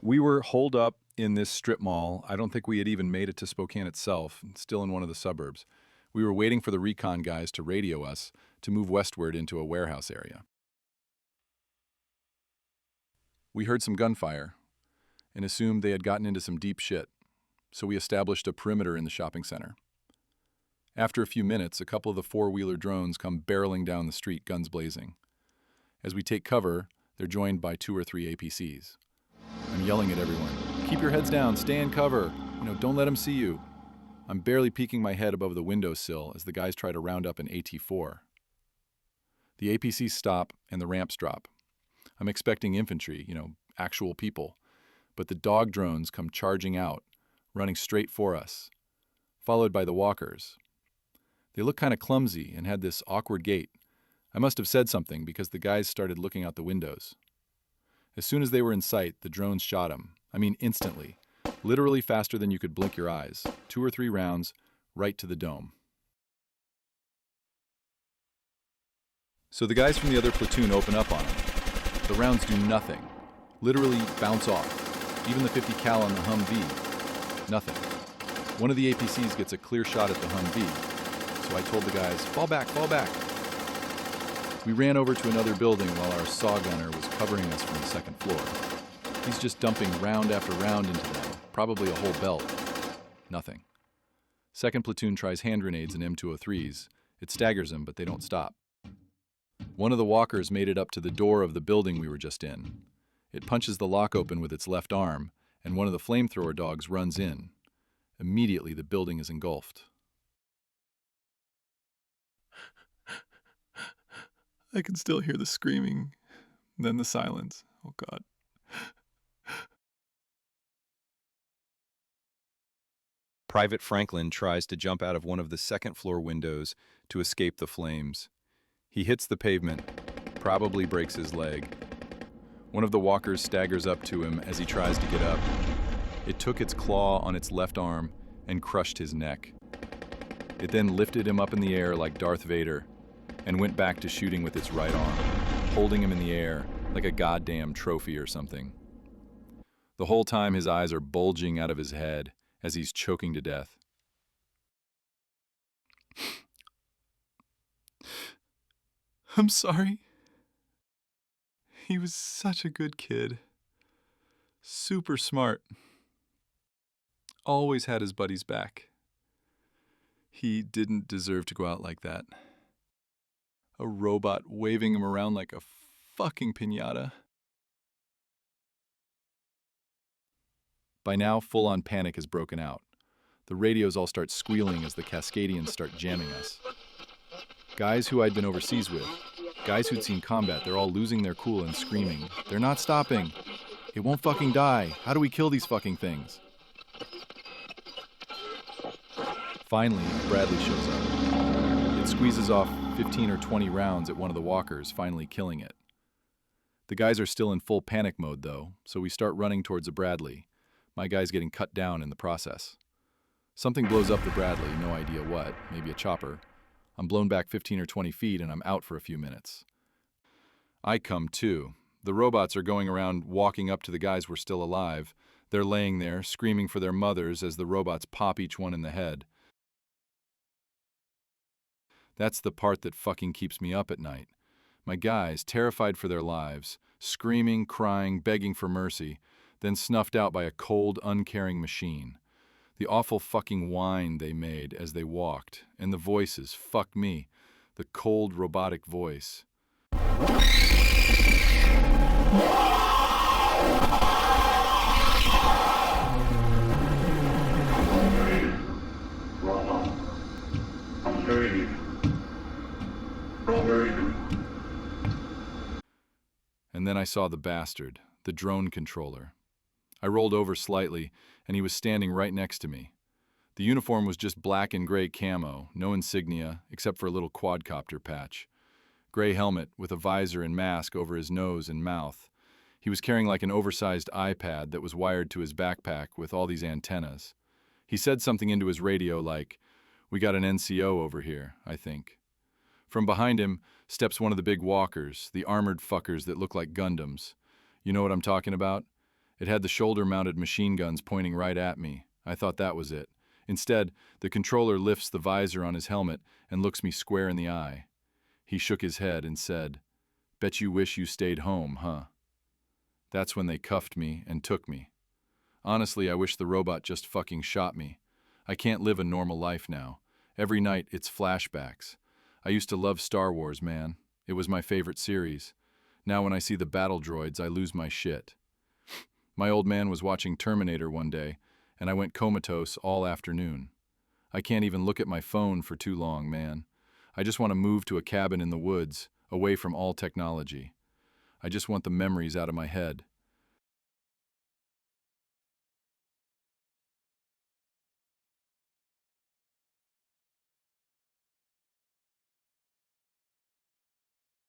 We were holed up in this strip mall. I don't think we had even made it to Spokane itself, still in one of the suburbs. We were waiting for the recon guys to radio us to move westward into a warehouse area. We heard some gunfire and assumed they had gotten into some deep shit, so we established a perimeter in the shopping center. After a few minutes, a couple of the four-wheeler drones come barreling down the street, guns blazing. As we take cover, they're joined by 2 or 3 APCs. I'm yelling at everyone, "Keep your heads down, stay in cover, don't let them see you." I'm barely peeking my head above the windowsill as the guys try to round up an AT-4. The APCs stop and the ramps drop. I'm expecting infantry, actual people, but the dog drones come charging out, running straight for us, followed by the walkers. They look kind of clumsy and had this awkward gait. I must have said something because the guys started looking out the windows. As soon as they were in sight, the drones shot them. I mean, instantly. Literally faster than you could blink your eyes. 2 or 3 rounds, right to the dome. So the guys from the other platoon open up on them. The rounds do nothing. Literally bounce off. Even the 50 cal on the Humvee. Nothing. One of the APCs gets a clear shot at the Humvee. So I told the guys, fall back, fall back. We ran over to another building while our saw gunner was covering us from the second floor. He's just dumping round after round into them, probably a whole belt. Nothing. Second platoon tries hand grenades and M203s. It staggers them, but they don't stop. One of the walkers made it up to the door of the building we were just in. It punches the lock open with its left arm, and one of the flamethrower dogs runs in. Immediately, the building is engulfed. I can still hear the screaming, then the silence. Oh, God. Private Franklin tries to jump out of one of the second-floor windows to escape the flames. He hits the pavement, probably breaks his leg. One of the walkers staggers up to him as he tries to get up. It took its claw on its left arm and crushed his neck. It then lifted him up in the air like Darth Vader and went back to shooting with its right arm, holding him in the air like a goddamn trophy or something. The whole time his eyes are bulging out of his head as he's choking to death. I'm sorry. He was such a good kid. Super smart. Always had his buddies back. He didn't deserve to go out like that. A robot waving him around like a fucking piñata. By now, full-on panic has broken out. The radios all start squealing as the Cascadians start jamming us. Guys who I'd been overseas with, guys who'd seen combat, they're all losing their cool and screaming, "They're not stopping! It won't fucking die! How do we kill these fucking things?" Finally, Bradley shows up. It squeezes off 15 or 20 rounds at one of the walkers, finally killing it. The guys are still in full panic mode, though, so we start running towards a Bradley. My guy's getting cut down in the process. Something blows up the Bradley, no idea what, maybe a chopper. I'm blown back 15 or 20 feet and I'm out for a few minutes. I come too. The robots are going around walking up to the guys who are still alive. They're laying there, screaming for their mothers as the robots pop each one in the head. That's the part that fucking keeps me up at night. My guys, terrified for their lives, screaming, crying, begging for mercy, then snuffed out by a cold, uncaring machine. The awful fucking whine they made as they walked, and the voices, fuck me, the cold robotic voice. And then I saw the bastard, the drone controller. I rolled over slightly, and he was standing right next to me. The uniform was just black and gray camo, no insignia, except for a little quadcopter patch. Gray helmet with a visor and mask over his nose and mouth. He was carrying like an oversized iPad that was wired to his backpack with all these antennas. He said something into his radio like, "We got an NCO over here, I think." From behind him steps one of the big walkers, the armored fuckers that look like Gundams. You know what I'm talking about? It had the shoulder-mounted machine guns pointing right at me. I thought that was it. Instead, the controller lifts the visor on his helmet and looks me square in the eye. He shook his head and said, "Bet you wish you stayed home, huh?" That's when they cuffed me and took me. Honestly, I wish the robot just fucking shot me. I can't live a normal life now. Every night, it's flashbacks. I used to love Star Wars, man. It was my favorite series. Now when I see the battle droids, I lose my shit. My old man was watching Terminator one day, and I went comatose all afternoon. I can't even look at my phone for too long, man. I just want to move to a cabin in the woods, away from all technology. I just want the memories out of my head.